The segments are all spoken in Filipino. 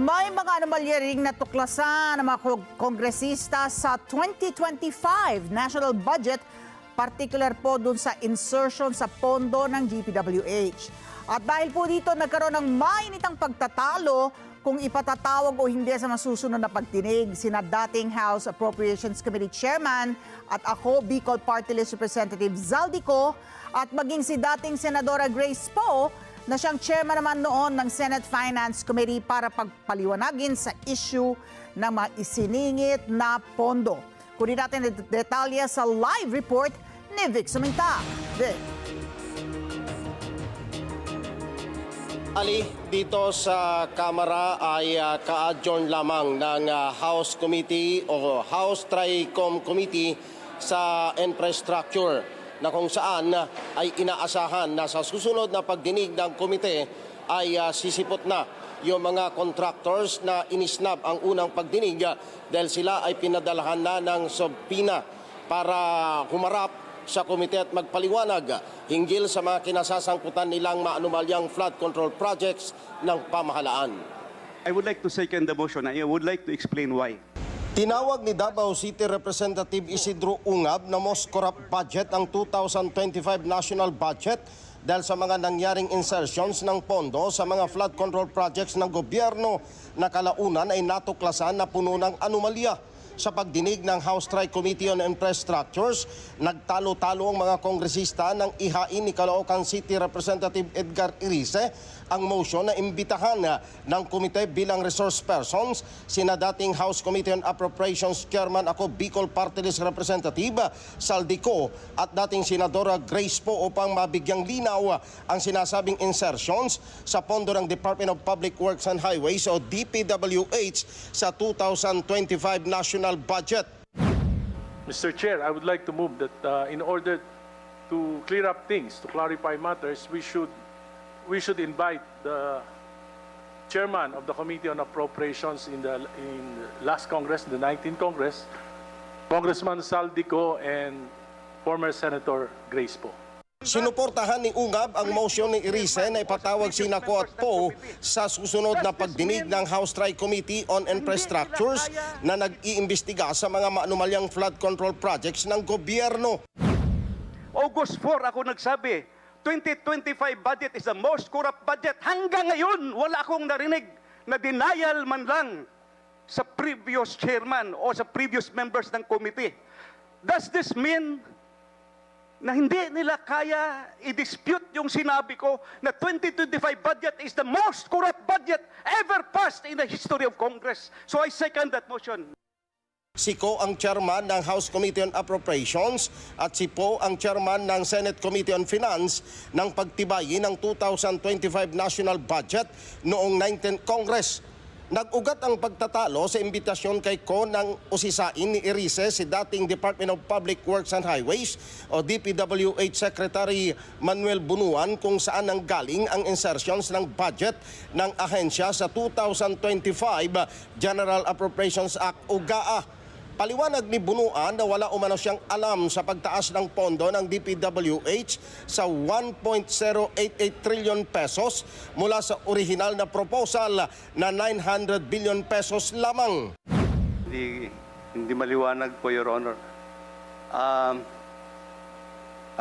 May mga anomalya ring natuklasan ng mga kongresista sa 2025 national budget, particular po dun sa insertion sa pondo ng DPWH. At dahil po dito nagkaroon ng mainitang pagtatalo kung ipatatawag o hindi sa masusunod na pagdinig sina dating House Appropriations Committee Chairman at ako, Bicol Party List Representative Zaldico, at maging si dating Senadora Grace Poe na siyang chairman naman noon ng Senate Finance Committee para pagpaliwanagin sa issue ng mga isiningit na pondo. Kunin natin ang detalye sa live report ni Vic Suminta. Vic. Ali, dito sa Kamara ay ka-adjourn lamang ng House Committee o House Tri-Com Committee sa Infrastructure na kung saan ay inaasahan na sa susunod na pagdinig ng komite ay sisipot na yung mga contractors na inisnab ang unang pagdinig dahil sila ay pinadalahan na ng subpoena para humarap sa komite at magpaliwanag hinggil sa mga kinasasangkutan nilang maanumalyang flood control projects ng pamahalaan. I would like to second the motion. I would like to explain why. Tinawag ni Davao City Representative Isidro Ungab na most corrupt budget ang 2025 national budget dahil sa mga nangyaring insertions ng pondo sa mga flood control projects ng gobyerno na kalaunan ay natuklasan na puno ng anomalya. Sa pagdinig ng House Tri-Committee on Infrastructures, nagtalo-talo ang mga kongresista ng ihain ni Caloocan City Representative Edgar Irice ang motion na imbitahan ng komite bilang resource persons sina dating House Committee on Appropriations Chairman ako Bicol Party List Representative Zaldico at dating Senadora Grace Poe upang mabigyang linaw ang sinasabing insertions sa pondo ng Department of Public Works and Highways o DPWH sa 2025 national budget. Mr. Chair, I would like to move that in order to clear up things, to clarify matters, we should invite the chairman of the Committee on Appropriations in last Congress, the 19th Congress, Congressman Zaldico and former Senator Grace Poe. Sinuportahan ni Ungab ang motion ni Irice na ipatawag sina Ko at Poe sa susunod na pagdinig ng House Tri-Committee on Infrastructures na nag-iimbestiga sa mga maanumalyang flood control projects ng gobyerno. August 4 ako nagsabi, 2025 budget is the most corrupt budget. Hanggang ngayon, wala akong narinig na denial man lang sa previous chairman o sa previous members ng committee. Does this mean na hindi nila kaya i-dispute yung sinabi ko na 2025 budget is the most corrupt budget ever passed in the history of Congress? So I second that motion. Si Ko ang chairman ng House Committee on Appropriations at si Poe ang chairman ng Senate Committee on Finance ng pagtibayin ng 2025 national budget noong 19th Congress. Nag-ugat ang pagtatalo sa imbitasyon kay Ko ng usisain ni Irice si dating Department of Public Works and Highways o DPWH Secretary Manuel Bunuan kung saan nanggaling ang insertions ng budget ng ahensya sa 2025 General Appropriations Act o GAA. Paliwanag ni Bunuan na wala umano siyang alam sa pagtaas ng pondo ng DPWH sa 1.088 trillion pesos mula sa orihinal na proposal na 900 billion pesos lamang. Hindi maliwanag po, Your Honor.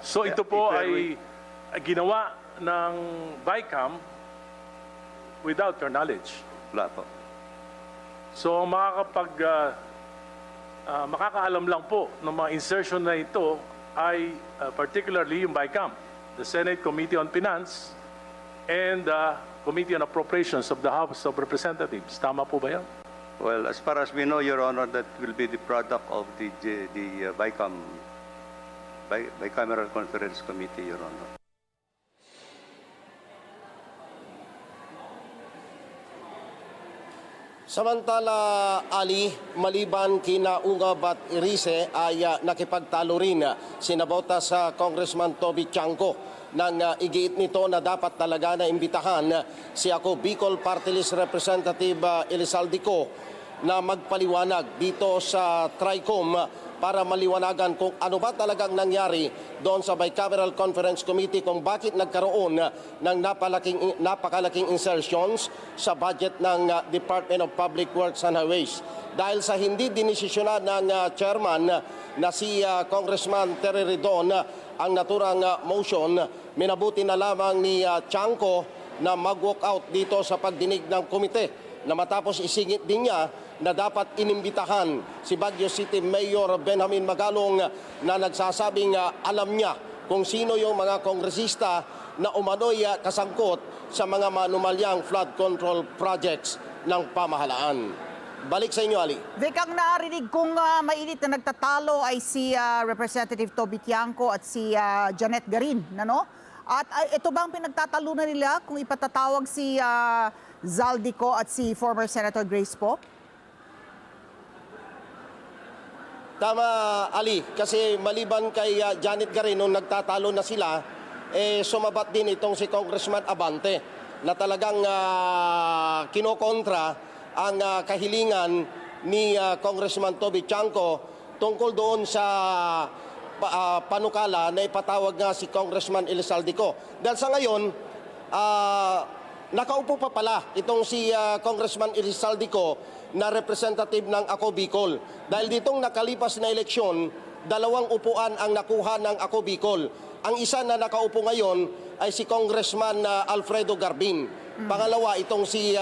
So ito po ay ginawa ng BICAM without your knowledge. Wala po. So makakaalam lang po ng mga insertion na ito ay particularly yung BICAM, the Senate Committee on Finance and the Committee on Appropriations of the House of Representatives. Tama po ba yan? Well, as far as we know, Your Honor, that will be the product of the Bicameral Conference Committee, Your Honor. Samantala, Ali, maliban kina Ungab at Irice ay nakipagtalo rin sinabota sa Congressman Toby Chanco nang igiit nito na dapat talaga na imbitahan si ako Bicol Party List Representative Elizaldico na magpaliwanag dito sa TRICOM para maliwanagan kung ano ba talagang nangyari doon sa Bicameral Conference Committee kung bakit nagkaroon ng napakalaking insertions sa budget ng Department of Public Works and Highways. Dahil sa hindi dinesisyonan ng chairman na si Congressman Terry Ridon ang naturang motion, minabuti na lamang ni Chanco na mag-walk out dito sa pagdinig ng komite na matapos isingit din niya na dapat inimbitahan si Baguio City Mayor Benjamin Magalong na nagsasabing alam niya kung sino yung mga kongresista na umano'y kasangkot sa mga manumalyang flood control projects ng pamahalaan. Balik sa inyo, Ali. Vic, ang narinig kong mainit na nagtatalo ay si Representative Toby Tiangco at si Janet Garin, no? At ito ba ang pinagtatalunan nila kung ipatatawag si Zaldico at si former Senator Grace Poe? Tama, Ali, kasi maliban kay Janet Garin nung nagtatalo na sila, sumabat din itong si Congressman Abante na talagang kinokontra ang kahilingan ni Congressman Toby Tiangco tungkol doon sa panukala na ipatawag nga si Congressman Elizaldico. Dahil sa ngayon, nakaupo pa pala itong si Congressman Elizaldico na representative ng Ako Bicol. Dahil ditong nakalipas na eleksyon, 2 upuan ang nakuha ng Ako Bicol. Ang isa na nakaupo ngayon ay si Congressman Alfredo Garbin. Pangalawa, itong si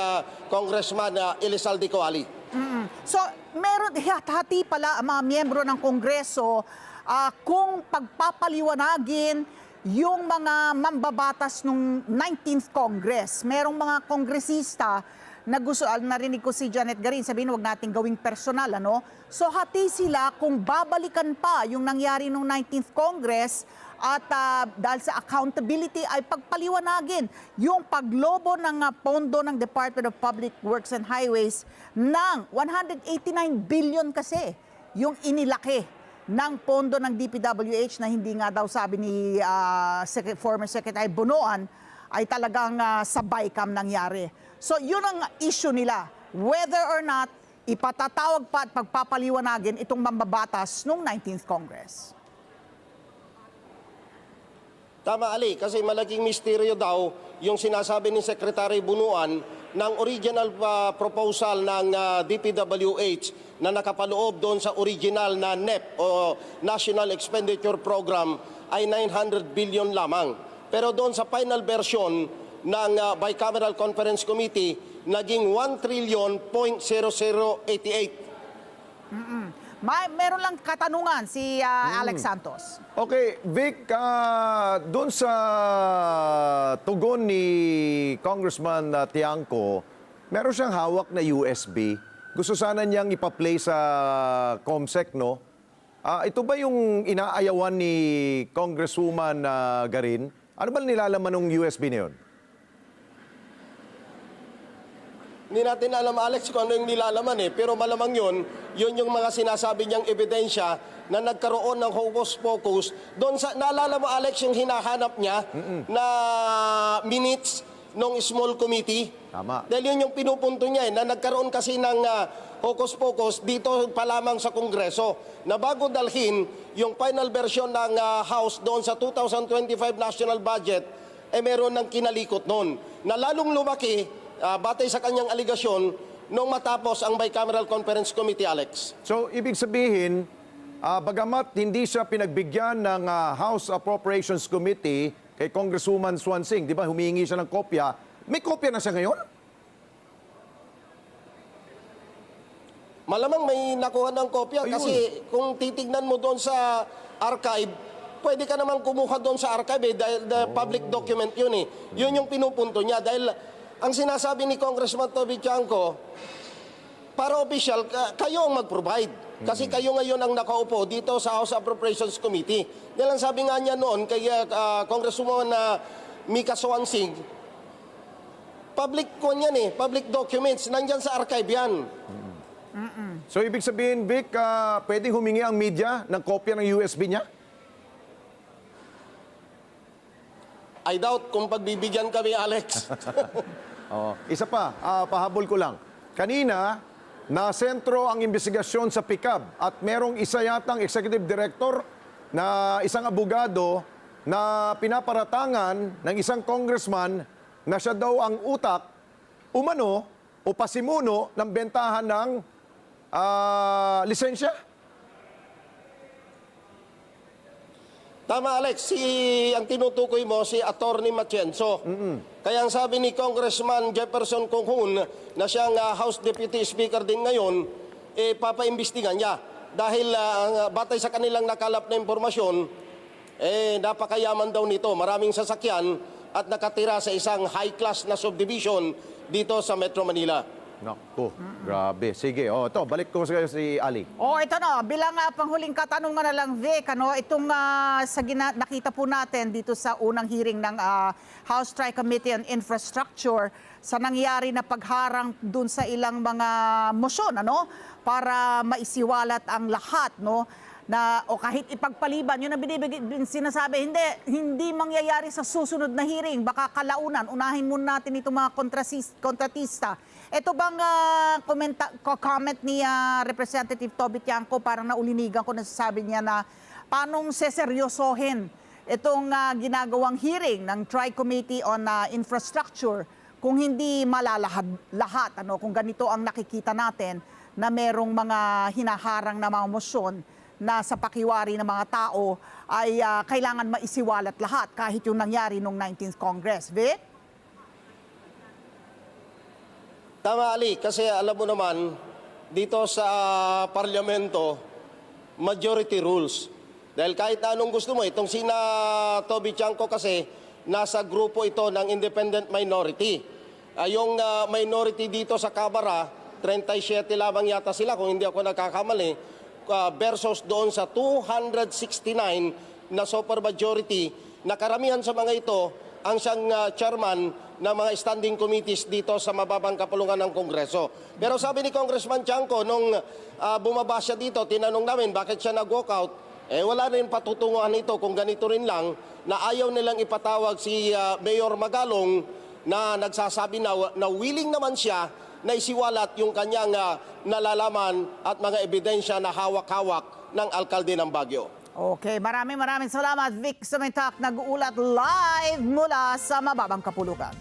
Congressman Elizaldico, Ali. So, meron hati pala ang mga miyembro ng Kongreso kung pagpapaliwanagin yung mga mambabatas ng 19th Congress. Merong mga kongresista na gusto, narinig ko si Janet Garin, sabihin huwag natin gawing personal, ano? So hati sila kung babalikan pa yung nangyari ng 19th Congress at dahil sa accountability ay pagpaliwanagin yung paglobo ng pondo ng Department of Public Works and Highways ng 189 billion kasi yung inilaki ng pondo ng DPWH na hindi nga daw sabi ni former Secretary Bonoan ay talagang sa BICAM nangyari. So yun ang issue nila, whether or not ipatatawag pa at pagpapaliwanagin itong mambabatas ng 19th Congress. Tama, Ali, kasi malaking misteryo daw yung sinasabi ni Secretary Bunuan ng original proposal ng DPWH na nakapaloob doon sa original na NEP o National Expenditure Program ay 900 billion lamang. Pero doon sa final version ng Bicameral Conference Committee, naging 1,000,000,0088. Meron lang katanungan si Alex Santos. Okay, Vic, doon sa tugon ni Congressman Tiangco, meron siyang hawak na USB. Gusto sana niyang ipa-play sa COMSEC, no? Ito ba yung inaayawan ni Congresswoman Garin? Ano ba nilalaman ng USB na yun? Hindi natin alam, Alex, kung ano yung nilalaman pero malamang yun yung mga sinasabi niyang ebidensya na nagkaroon ng hocus-pocus. Doon sa, naalala mo, Alex, yung hinahanap niya na minutes ng small committee? Tama. Dahil yun yung pinupunto niya na nagkaroon kasi ng hocus-pocus dito pa lamang sa Kongreso na bago dalhin yung final version ng House doon sa 2025 national budget, meron ng kinalikot noon na lalong lumaki batay sa kanyang aligasyon nung matapos ang Bicameral Conference Committee, Alex. So, ibig sabihin, bagamat hindi siya pinagbigyan ng House Appropriations Committee kay Congresswoman Swansing, di ba, humihingi siya ng kopya, may kopya na siya ngayon? Malamang may nakuha ng kopya kasi kung titignan mo doon sa archive, pwede ka naman kumuha doon sa archive dahil public document yun Yun yung pinupunto niya dahil ang sinasabi ni Congressman Toby Tiangco, para official, kayo ang mag-provide. Kasi kayo ngayon ang nakaupo dito sa House Appropriations Committee. Dahil ang sabi nga niya noon kay Congresswoman Mika Swansing, public ko yan public documents, nandyan sa archive yan. So, ibig sabihin, Vic, pwedeng humingi ang media ng kopya ng USB niya? I doubt kung pagbibigyan kami, Alex. Isa pa, pahabol ko lang. Kanina, na sentro ang investigasyon sa PICAB at merong isa yatang executive director na isang abogado na pinaparatangan ng isang congressman na siya daw ang utak, umano o pasimuno ng bentahan ng lisensya? Tama, Alex. Ang tinutukoy mo, si Attorney Matienzo. Kaya ang sabi ni Congressman Jefferson Cocoon na siyang House Deputy Speaker din ngayon, papaimbestigan niya. Dahil batay sa kanilang nakalap na impormasyon, napakayaman daw nito. Maraming sasakyan at nakatira sa isang high-class na subdivision dito sa Metro Manila. Naku, grabe. Sige, ito, balik ko sa si Ali. Ito no, bilang panghuling katanungan na lang, Vic, itong nakita po natin dito sa unang hearing ng House Tri-Committee on Infrastructure sa nangyari na pagharang dun sa ilang mga motion, para maisiwalat ang lahat, na o kahit ipagpaliban, yun ang sinasabi, hindi mangyayari sa susunod na hearing, baka kalaunan, unahin muna natin itong mga kontratista. Ito bang comment ni Representative Toby Tiangco, parang naulinigan ko, nasasabi niya na paanong seseryosohin itong ginagawang hearing ng Tri-Committee on Infrastructure kung hindi malalahad lahat, kung ganito ang nakikita natin na merong mga hinaharang na mga motion na sa pakiwari ng mga tao ay kailangan maisiwalat lahat kahit yung nangyari noong 19th Congress. Vic? Tama, Ali, kasi alam mo naman, dito sa parlamento, majority rules. Dahil kahit anong gusto mo, itong sina Toby Tiangco kasi, nasa grupo ito ng independent minority. Yung minority dito sa Kamara, 37 lamang yata sila, kung hindi ako nagkakamali, versus doon sa 269 na supermajority, na karamihan sa mga ito ang siyang chairman ng mga standing committees dito sa mababang kapulungan ng Kongreso. Pero sabi ni Congressman Tiangco, nung bumaba siya dito, tinanong namin bakit siya nag-walkout, wala rin patutunguhan ito kung ganito rin lang na ayaw nilang ipatawag si Mayor Magalong na nagsasabi na willing naman siya na isiwalat yung kanyang nalalaman at mga ebidensya na hawak-hawak ng alkalde ng Baguio. Okay, maraming salamat, Vic Sumintak, nag-uulat live mula sa mababang kapulukan.